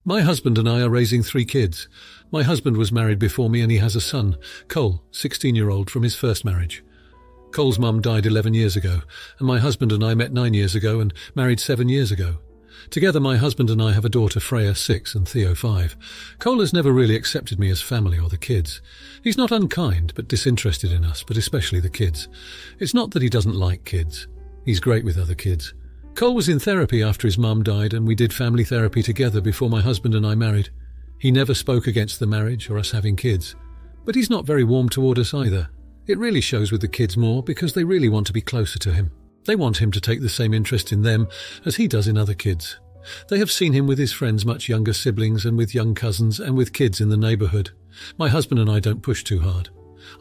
My husband and I are raising 3 kids. My husband was married before me and he has a son, Cole, 16-year-old, from his first marriage. Cole's mum died 11 years ago, and my husband and I met 9 years ago and married 7 years ago. Together, my husband and I have a daughter, Freya, 6, and Theo, 5. Cole has never really accepted me as family or the kids. He's not unkind, but disinterested in us, but especially the kids. It's not that he doesn't like kids. He's great with other kids. Cole was in therapy after his mum died, and we did family therapy together before my husband and I married. He never spoke against the marriage or us having kids. But he's not very warm toward us either. It really shows with the kids more because they really want to be closer to him. They want him to take the same interest in them as he does in other kids. They have seen him with his friends' much younger siblings and with young cousins and with kids in the neighbourhood. My husband and I don't push too hard.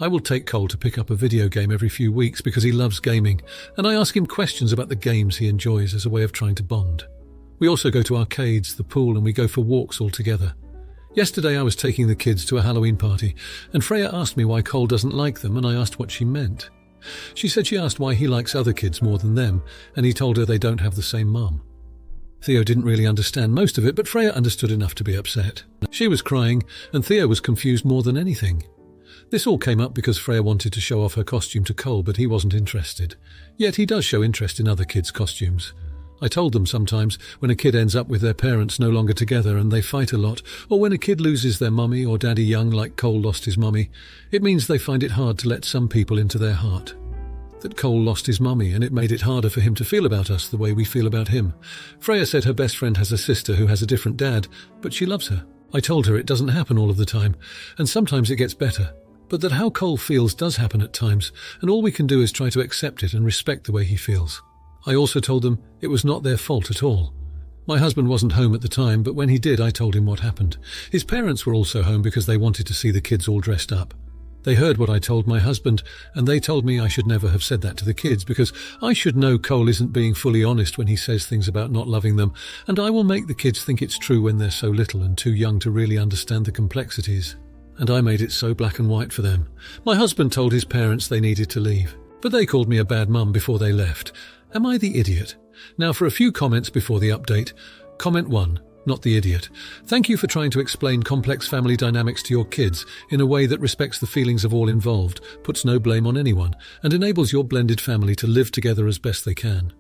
I will take Cole to pick up a video game every few weeks because he loves gaming, and I ask him questions about the games he enjoys as a way of trying to bond. We also go to arcades, the pool, and we go for walks all together. Yesterday I was taking the kids to a Halloween party, and Freya asked me why Cole doesn't like them, and I asked what she meant. She said she asked why he likes other kids more than them, and he told her they don't have the same mum. Theo didn't really understand most of it, but Freya understood enough to be upset. She was crying, and Theo was confused more than anything. This all came up because Freya wanted to show off her costume to Cole, but he wasn't interested. Yet he does show interest in other kids' costumes. I told them sometimes when a kid ends up with their parents no longer together and they fight a lot, or when a kid loses their mummy or daddy young like Cole lost his mummy, it means they find it hard to let some people into their heart. That Cole lost his mummy and it made it harder for him to feel about us the way we feel about him. Freya said her best friend has a sister who has a different dad, but she loves her. I told her it doesn't happen all of the time, and sometimes it gets better, but that how Cole feels does happen at times, and all we can do is try to accept it and respect the way he feels. I also told them it was not their fault at all. My husband wasn't home at the time, but when he did, I told him what happened. His parents were also home because they wanted to see the kids all dressed up. They heard what I told my husband, and they told me I should never have said that to the kids because I should know Cole isn't being fully honest when he says things about not loving them, and I will make the kids think it's true when they're so little and too young to really understand the complexities. And I made it so black and white for them. My husband told his parents they needed to leave, but they called me a bad mum before they left. Am I the idiot? Now for a few comments before the update. Comment 1. Not the idiot. Thank you for trying to explain complex family dynamics to your kids in a way that respects the feelings of all involved, puts no blame on anyone, and enables your blended family to live together as best they can.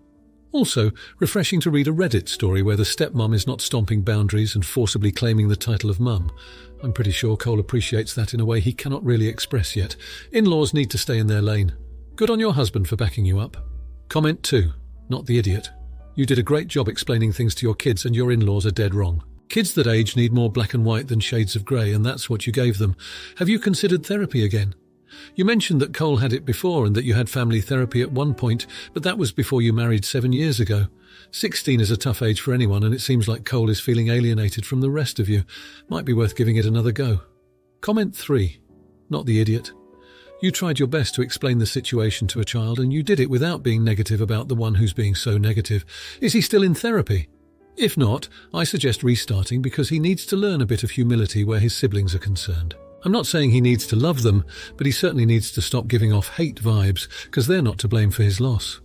Also, refreshing to read a Reddit story where the stepmom is not stomping boundaries and forcibly claiming the title of mum. I'm pretty sure Cole appreciates that in a way he cannot really express yet. In-laws need to stay in their lane. Good on your husband for backing you up. Comment 2. Not the idiot. You did a great job explaining things to your kids and your in-laws are dead wrong. Kids that age need more black and white than shades of grey, and that's what you gave them. Have you considered therapy again? You mentioned that Cole had it before and that you had family therapy at one point, but that was before you married 7 years ago. 16 is a tough age for anyone, and it seems like Cole is feeling alienated from the rest of you. Might be worth giving it another go. Comment 3. Not the idiot. You tried your best to explain the situation to a child, and you did it without being negative about the one who's being so negative. Is he still in therapy? If not, I suggest restarting because he needs to learn a bit of humility where his siblings are concerned. I'm not saying he needs to love them, but he certainly needs to stop giving off hate vibes because they're not to blame for his loss.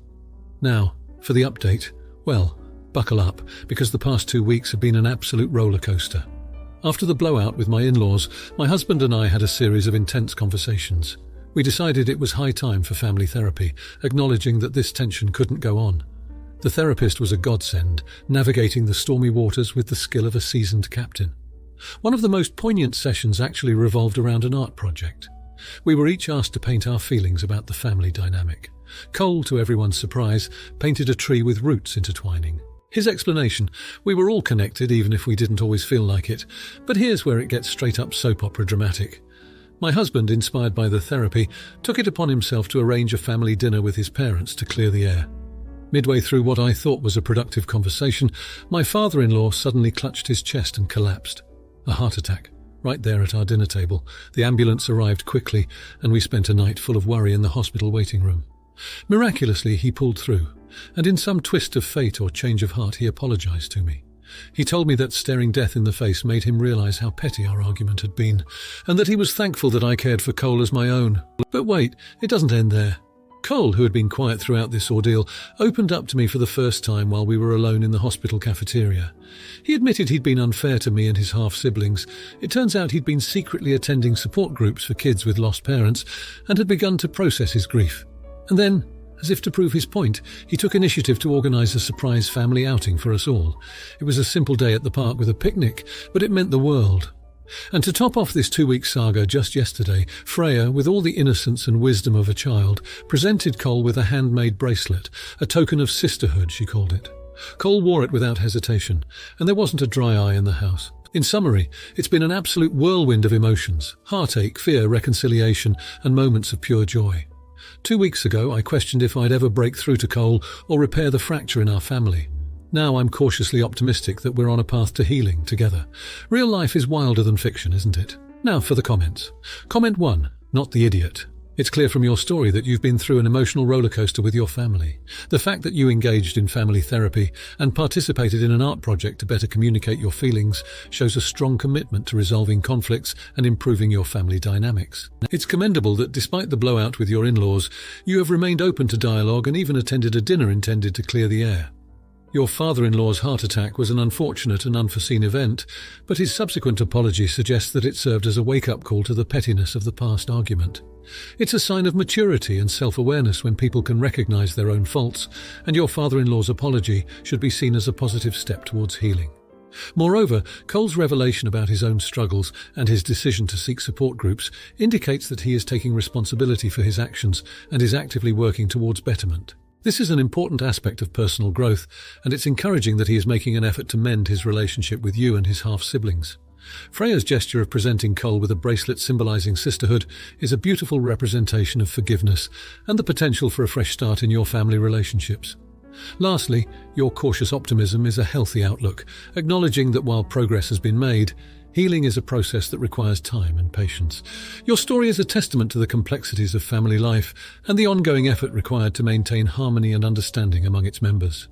Now, for the update, well, buckle up because the past 2 weeks have been an absolute roller coaster. After the blowout with my in-laws, my husband and I had a series of intense conversations. We decided it was high time for family therapy, acknowledging that this tension couldn't go on. The therapist was a godsend, navigating the stormy waters with the skill of a seasoned captain. One of the most poignant sessions actually revolved around an art project. We were each asked to paint our feelings about the family dynamic. Cole, to everyone's surprise, painted a tree with roots intertwining. His explanation: we were all connected even if we didn't always feel like it. But here's where it gets straight up soap opera dramatic. My husband, inspired by the therapy, took it upon himself to arrange a family dinner with his parents to clear the air. Midway through what I thought was a productive conversation, my father-in-law suddenly clutched his chest and collapsed. A heart attack, right there at our dinner table. The ambulance arrived quickly, and we spent a night full of worry in the hospital waiting room. Miraculously, he pulled through, and in some twist of fate or change of heart, he apologized to me. He told me that staring death in the face made him realize how petty our argument had been, and that he was thankful that I cared for Cole as my own. But wait, it doesn't end there. Cole, who had been quiet throughout this ordeal, opened up to me for the first time while we were alone in the hospital cafeteria. He admitted he'd been unfair to me and his half-siblings. It turns out he'd been secretly attending support groups for kids with lost parents and had begun to process his grief. And then, as if to prove his point, he took initiative to organise a surprise family outing for us all. It was a simple day at the park with a picnic, but it meant the world. And to top off this 2-week saga, just yesterday, Freya, with all the innocence and wisdom of a child, presented Cole with a handmade bracelet, a token of sisterhood, she called it. Cole wore it without hesitation, and there wasn't a dry eye in the house. In summary, it's been an absolute whirlwind of emotions: heartache, fear, reconciliation, and moments of pure joy. 2 weeks ago, I questioned if I'd ever break through to Cole or repair the fracture in our family. Now I'm cautiously optimistic that we're on a path to healing together. Real life is wilder than fiction, isn't it? Now for the comments. Comment 1, not the idiot. It's clear from your story that you've been through an emotional rollercoaster with your family. The fact that you engaged in family therapy and participated in an art project to better communicate your feelings shows a strong commitment to resolving conflicts and improving your family dynamics. It's commendable that despite the blowout with your in-laws, you have remained open to dialogue and even attended a dinner intended to clear the air. Your father-in-law's heart attack was an unfortunate and unforeseen event, but his subsequent apology suggests that it served as a wake-up call to the pettiness of the past argument. It's a sign of maturity and self-awareness when people can recognize their own faults, and your father-in-law's apology should be seen as a positive step towards healing. Moreover, Cole's revelation about his own struggles and his decision to seek support groups indicates that he is taking responsibility for his actions and is actively working towards betterment. This is an important aspect of personal growth, and it's encouraging that he is making an effort to mend his relationship with you and his half-siblings. Freya's gesture of presenting Cole with a bracelet symbolizing sisterhood is a beautiful representation of forgiveness and the potential for a fresh start in your family relationships. Lastly, your cautious optimism is a healthy outlook, acknowledging that while progress has been made, healing is a process that requires time and patience. Your story is a testament to the complexities of family life and the ongoing effort required to maintain harmony and understanding among its members.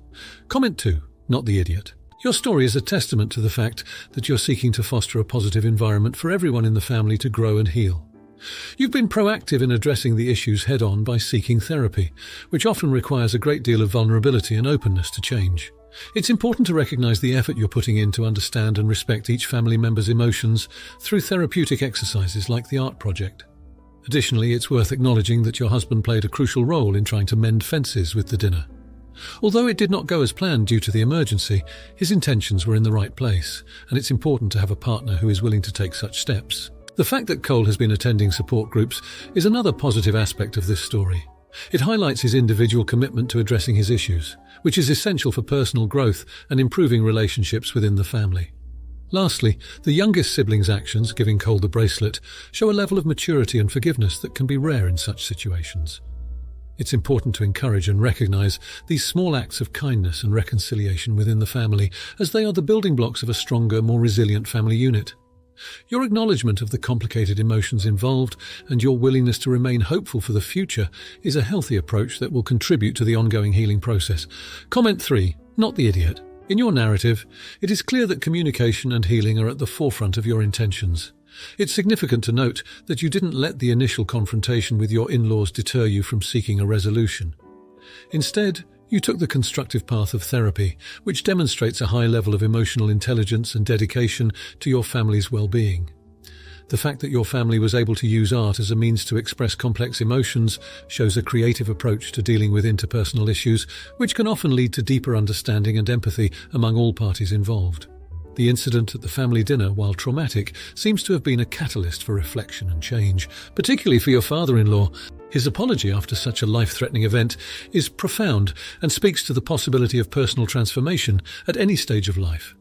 Comment 2, not the idiot. Your story is a testament to the fact that you're seeking to foster a positive environment for everyone in the family to grow and heal. You've been proactive in addressing the issues head-on by seeking therapy, which often requires a great deal of vulnerability and openness to change. It's important to recognize the effort you're putting in to understand and respect each family member's emotions through therapeutic exercises like the art project. Additionally, it's worth acknowledging that your husband played a crucial role in trying to mend fences with the dinner. Although it did not go as planned due to the emergency, his intentions were in the right place, and it's important to have a partner who is willing to take such steps. The fact that Cole has been attending support groups is another positive aspect of this story. It highlights his individual commitment to addressing his issues, which is essential for personal growth and improving relationships within the family. Lastly, the youngest sibling's actions, giving Cole the bracelet, show a level of maturity and forgiveness that can be rare in such situations. It's important to encourage and recognize these small acts of kindness and reconciliation within the family, as they are the building blocks of a stronger, more resilient family unit. Your acknowledgement of the complicated emotions involved and your willingness to remain hopeful for the future is a healthy approach that will contribute to the ongoing healing process. Comment 3, not the idiot. In your narrative, it is clear that communication and healing are at the forefront of your intentions. It's significant to note that you didn't let the initial confrontation with your in-laws deter you from seeking a resolution. Instead, you took the constructive path of therapy, which demonstrates a high level of emotional intelligence and dedication to your family's well-being. The fact that your family was able to use art as a means to express complex emotions shows a creative approach to dealing with interpersonal issues, which can often lead to deeper understanding and empathy among all parties involved. The incident at the family dinner, while traumatic, seems to have been a catalyst for reflection and change, particularly for your father-in-law. His apology after such a life-threatening event is profound and speaks to the possibility of personal transformation at any stage of life.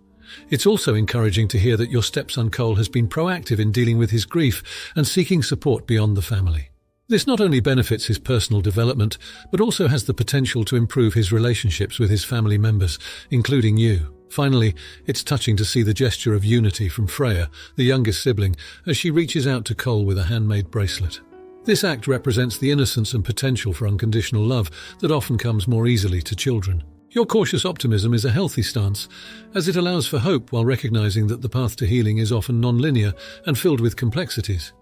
It's also encouraging to hear that your stepson Cole has been proactive in dealing with his grief and seeking support beyond the family. This not only benefits his personal development, but also has the potential to improve his relationships with his family members, including you. Finally, it's touching to see the gesture of unity from Freya, the youngest sibling, as she reaches out to Cole with a handmade bracelet. This act represents the innocence and potential for unconditional love that often comes more easily to children. Your cautious optimism is a healthy stance, as it allows for hope while recognizing that the path to healing is often non-linear and filled with complexities.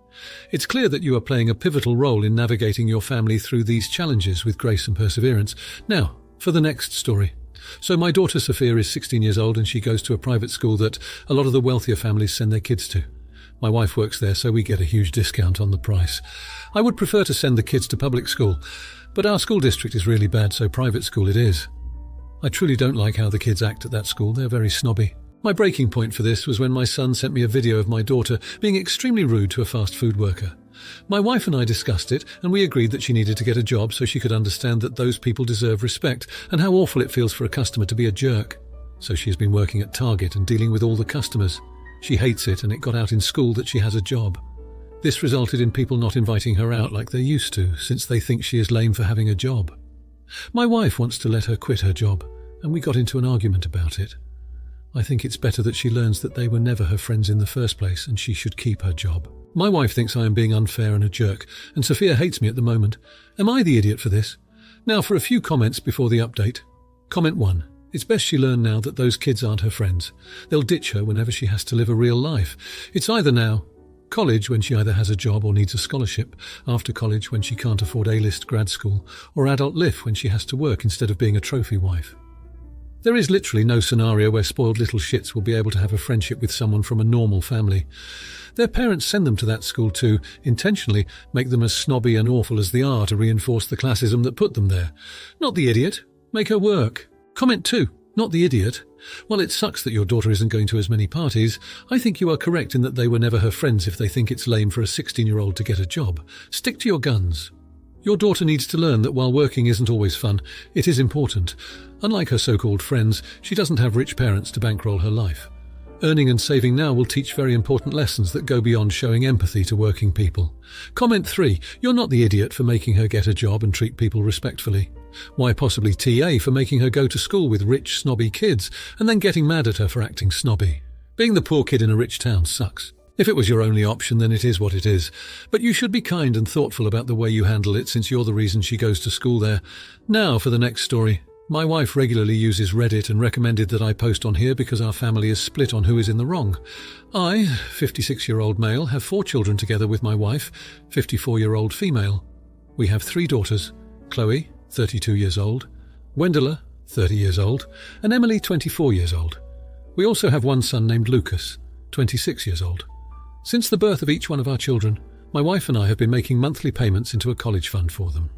It's clear that you are playing a pivotal role in navigating your family through these challenges with grace and perseverance. Now, for the next story. So my daughter Sophia is 16 years old and she goes to a private school that a lot of the wealthier families send their kids to. My wife works there, so we get a huge discount on the price. I would prefer to send the kids to public school, but our school district is really bad, so private school it is. I truly don't like how the kids act at that school. They're very snobby. My breaking point for this was when my son sent me a video of my daughter being extremely rude to a fast food worker. My wife and I discussed it, and we agreed that she needed to get a job so she could understand that those people deserve respect and how awful it feels for a customer to be a jerk. So she has been working at Target and dealing with all the customers. She hates it, and it got out in school that she has a job. This resulted in people not inviting her out like they used to, since they think she is lame for having a job. My wife wants to let her quit her job, and we got into an argument about it. I think it's better that she learns that they were never her friends in the first place, and she should keep her job. My wife thinks I am being unfair and a jerk, and Sophia hates me at the moment. Am I the idiot for this? Now for a few comments before the update. Comment 1. It's best she learn now that those kids aren't her friends. They'll ditch her whenever she has to live a real life. It's either now, college when she either has a job or needs a scholarship, after college when she can't afford A-list grad school, or adult life when she has to work instead of being a trophy wife. There is literally no scenario where spoiled little shits will be able to have a friendship with someone from a normal family. Their parents send them to that school to, intentionally, make them as snobby and awful as they are to reinforce the classism that put them there. Not the idiot. Make her work. Comment 2. Not the idiot. While it sucks that your daughter isn't going to as many parties, I think you are correct in that they were never her friends if they think it's lame for a 16-year-old to get a job. Stick to your guns. Your daughter needs to learn that while working isn't always fun, it is important. Unlike her so-called friends, she doesn't have rich parents to bankroll her life. Earning and saving now will teach very important lessons that go beyond showing empathy to working people. Comment 3. You're not the idiot for making her get a job and treat people respectfully. Why possibly TA for making her go to school with rich, snobby kids and then getting mad at her for acting snobby? Being the poor kid in a rich town sucks. If it was your only option, then it is what it is. But you should be kind and thoughtful about the way you handle it, since you're the reason she goes to school there. Now for the next story. My wife regularly uses Reddit and recommended that I post on here because our family is split on who is in the wrong. I, 56-year-old male, have 4 children together with my wife, 54-year-old female. We have 3 daughters, Chloe, 32 years old, Wendela, 30 years old, and Emily, 24 years old. We also have 1 son named Lucas, 26 years old. Since the birth of each one of our children, my wife and I have been making monthly payments into a college fund for them.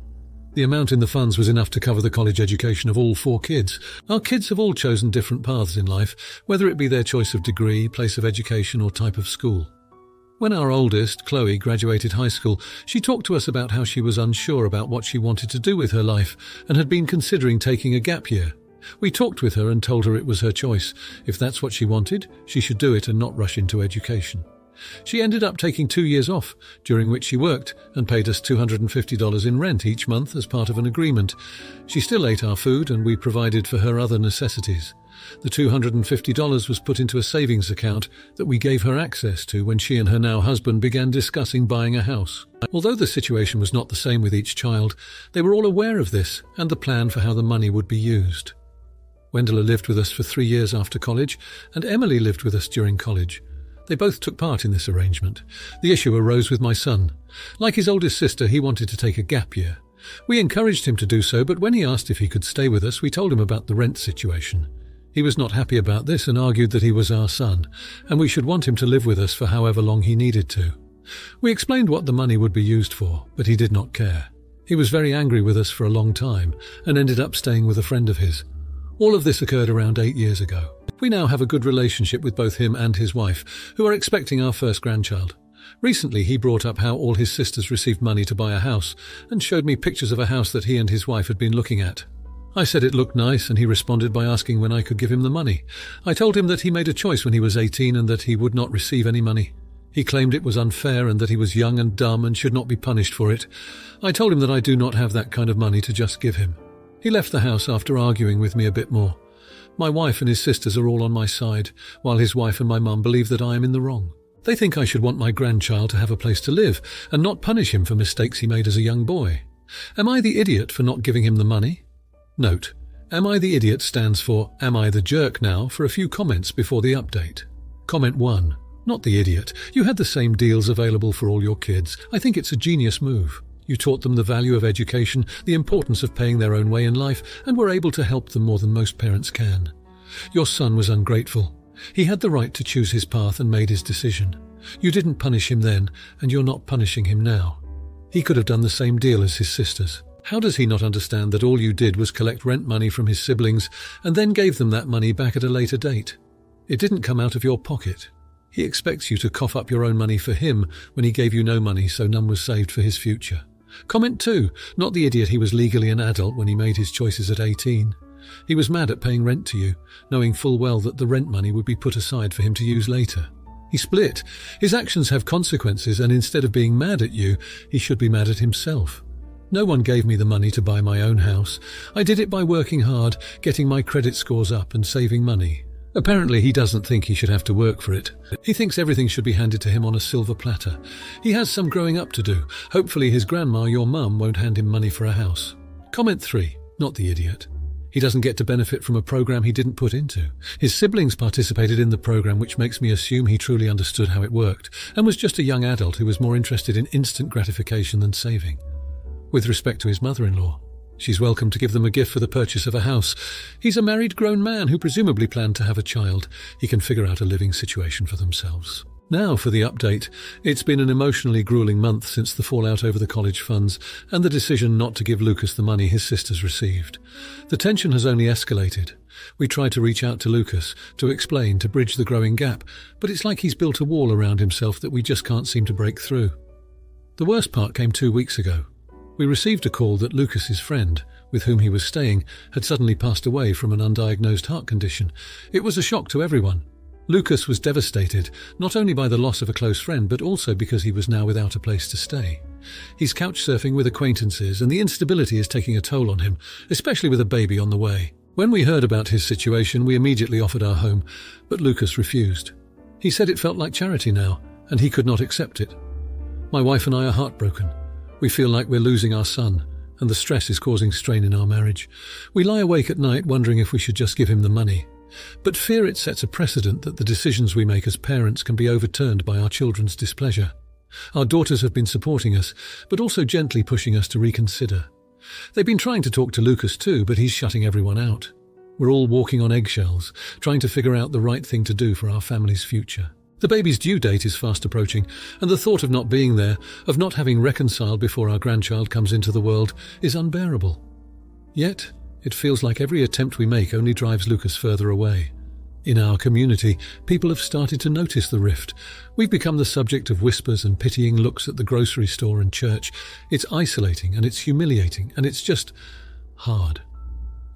The amount in the funds was enough to cover the college education of all 4 kids. Our kids have all chosen different paths in life, whether it be their choice of degree, place of education, or type of school. When our oldest, Chloe, graduated high school, she talked to us about how she was unsure about what she wanted to do with her life and had been considering taking a gap year. We talked with her and told her it was her choice. If that's what she wanted, she should do it and not rush into education. She ended up taking 2 years off, during which she worked and paid us $250 in rent each month as part of an agreement. She still ate our food and we provided for her other necessities. The $250 was put into a savings account that we gave her access to when she and her now husband began discussing buying a house. Although the situation was not the same with each child, they were all aware of this and the plan for how the money would be used. Wendela lived with us for 3 years after college, and Emily lived with us during college. They both took part in this arrangement. The issue arose with my son. Like his oldest sister, he wanted to take a gap year. We encouraged him to do so, but when he asked if he could stay with us, we told him about the rent situation. He was not happy about this and argued that he was our son, and we should want him to live with us for however long he needed to. We explained what the money would be used for, but he did not care. He was very angry with us for a long time, and ended up staying with a friend of his. All of this occurred around 8 years ago. We now have a good relationship with both him and his wife, who are expecting our first grandchild. Recently, he brought up how all his sisters received money to buy a house, and showed me pictures of a house that he and his wife had been looking at. I said it looked nice, and he responded by asking when I could give him the money. I told him that he made a choice when he was 18 and that he would not receive any money. He claimed it was unfair and that he was young and dumb and should not be punished for it. I told him that I do not have that kind of money to just give him. He left the house after arguing with me a bit more. My wife and his sisters are all on my side, while his wife and my mum believe that I am in the wrong. They think I should want my grandchild to have a place to live and not punish him for mistakes he made as a young boy. Am I the idiot for not giving him the money? Note, Am I the Idiot stands for Am I the Jerk now for a few comments before the update. Comment 1. Not the idiot. You had the same deals available for all your kids. I think it's a genius move. You taught them the value of education, the importance of paying their own way in life, and were able to help them more than most parents can. Your son was ungrateful. He had the right to choose his path and made his decision. You didn't punish him then, and you're not punishing him now. He could have done the same deal as his sisters. How does he not understand that all you did was collect rent money from his siblings and then gave them that money back at a later date? It didn't come out of your pocket. He expects you to cough up your own money for him when he gave you no money, so none was saved for his future. Comment 2. Not the idiot. He was legally an adult when he made his choices at 18. He was mad at paying rent to you, knowing full well that the rent money would be put aside for him to use later. He split. His actions have consequences, and instead of being mad at you, he should be mad at himself. No one gave me the money to buy my own house. I did it by working hard, getting my credit scores up and saving money. Apparently he doesn't think he should have to work for it. He thinks everything should be handed to him on a silver platter. He has some growing up to do. Hopefully his grandma, your mum, won't hand him money for a house. Comment 3. Not the idiot. He doesn't get to benefit from a program he didn't put into. His siblings participated in the program, which makes me assume he truly understood how it worked, and was just a young adult who was more interested in instant gratification than saving. With respect to his mother-in-law, she's welcome to give them a gift for the purchase of a house. He's a married grown man who presumably planned to have a child. He can figure out a living situation for themselves. Now for the update. It's been an emotionally grueling month since the fallout over the college funds and the decision not to give Lucas the money his sisters received. The tension has only escalated. We tried to reach out to Lucas, to explain, to bridge the growing gap, but it's like he's built a wall around himself that we just can't seem to break through. The worst part came 2 weeks ago. We received a call that Lucas's friend, with whom he was staying, had suddenly passed away from an undiagnosed heart condition. It was a shock to everyone. Lucas was devastated, not only by the loss of a close friend, but also because he was now without a place to stay. He's couch surfing with acquaintances, and the instability is taking a toll on him, especially with a baby on the way. When we heard about his situation, we immediately offered our home, but Lucas refused. He said it felt like charity now, and he could not accept it. My wife and I are heartbroken. We feel like we're losing our son, and the stress is causing strain in our marriage. We lie awake at night wondering if we should just give him the money. But fear it sets a precedent that the decisions we make as parents can be overturned by our children's displeasure. Our daughters have been supporting us, but also gently pushing us to reconsider. They've been trying to talk to Lucas too, but he's shutting everyone out. We're all walking on eggshells, trying to figure out the right thing to do for our family's future. The baby's due date is fast approaching, and the thought of not being there, of not having reconciled before our grandchild comes into the world, is unbearable. Yet, it feels like every attempt we make only drives Lucas further away. In our community, people have started to notice the rift. We've become the subject of whispers and pitying looks at the grocery store and church. It's isolating and it's humiliating and it's just hard.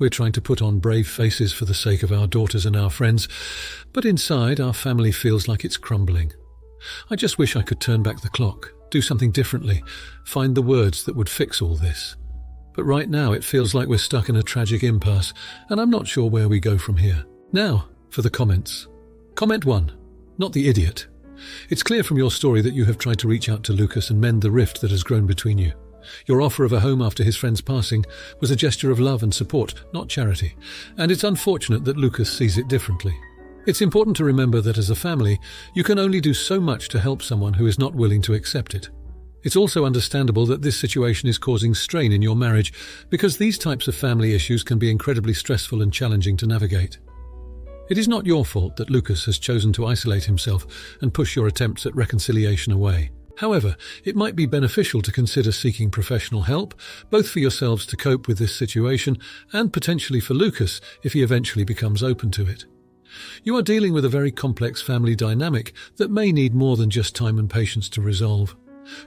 We're trying to put on brave faces for the sake of our daughters and our friends, but inside our family feels like it's crumbling. I just wish I could turn back the clock, do something differently, find the words that would fix all this. But right now it feels like we're stuck in a tragic impasse, and I'm not sure where we go from here. Now, for the comments. Comment 1. Not the idiot. It's clear from your story that you have tried to reach out to Lucas and mend the rift that has grown between you. Your offer of a home after his friend's passing was a gesture of love and support, not charity, and it's unfortunate that Lucas sees it differently. It's important to remember that as a family, you can only do so much to help someone who is not willing to accept it. It's also understandable that this situation is causing strain in your marriage, because these types of family issues can be incredibly stressful and challenging to navigate. It is not your fault that Lucas has chosen to isolate himself and push your attempts at reconciliation away. However, it might be beneficial to consider seeking professional help, both for yourselves to cope with this situation and potentially for Lucas if he eventually becomes open to it. You are dealing with a very complex family dynamic that may need more than just time and patience to resolve.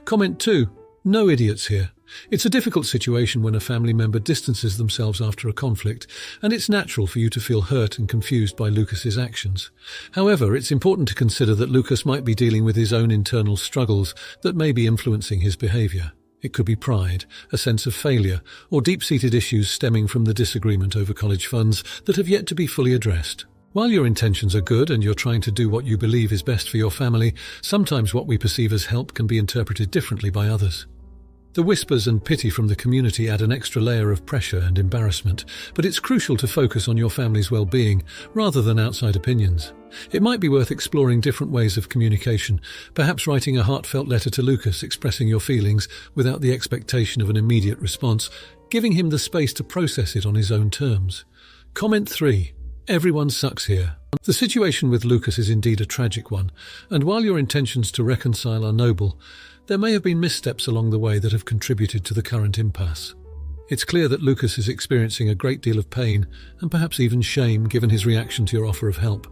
Comment 2. No idiots here. It's a difficult situation when a family member distances themselves after a conflict, and it's natural for you to feel hurt and confused by Lucas's actions. However, it's important to consider that Lucas might be dealing with his own internal struggles that may be influencing his behavior. It could be pride, a sense of failure, or deep-seated issues stemming from the disagreement over college funds that have yet to be fully addressed. While your intentions are good and you're trying to do what you believe is best for your family, sometimes what we perceive as help can be interpreted differently by others. The whispers and pity from the community add an extra layer of pressure and embarrassment, but it's crucial to focus on your family's well-being rather than outside opinions. It might be worth exploring different ways of communication, perhaps writing a heartfelt letter to Lucas expressing your feelings without the expectation of an immediate response, giving him the space to process it on his own terms. Comment 3. Everyone sucks here. The situation with Lucas is indeed a tragic one, and while your intentions to reconcile are noble, there may have been missteps along the way that have contributed to the current impasse. It's clear that Lucas is experiencing a great deal of pain, and perhaps even shame, given his reaction to your offer of help.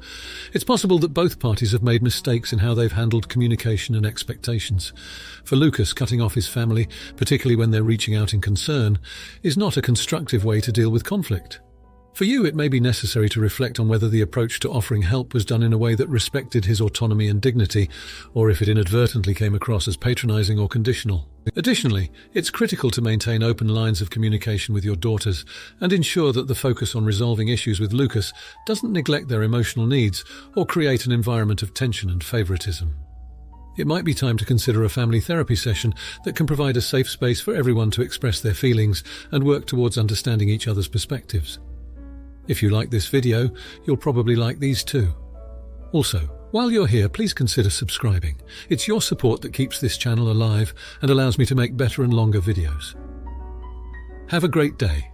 It's possible that both parties have made mistakes in how they've handled communication and expectations. For Lucas, cutting off his family, particularly when they're reaching out in concern, is not a constructive way to deal with conflict. For you, it may be necessary to reflect on whether the approach to offering help was done in a way that respected his autonomy and dignity, or if it inadvertently came across as patronizing or conditional. Additionally, it's critical to maintain open lines of communication with your daughters and ensure that the focus on resolving issues with Lucas doesn't neglect their emotional needs or create an environment of tension and favoritism. It might be time to consider a family therapy session that can provide a safe space for everyone to express their feelings and work towards understanding each other's perspectives. If you like this video, you'll probably like these too. Also, while you're here, please consider subscribing. It's your support that keeps this channel alive and allows me to make better and longer videos. Have a great day.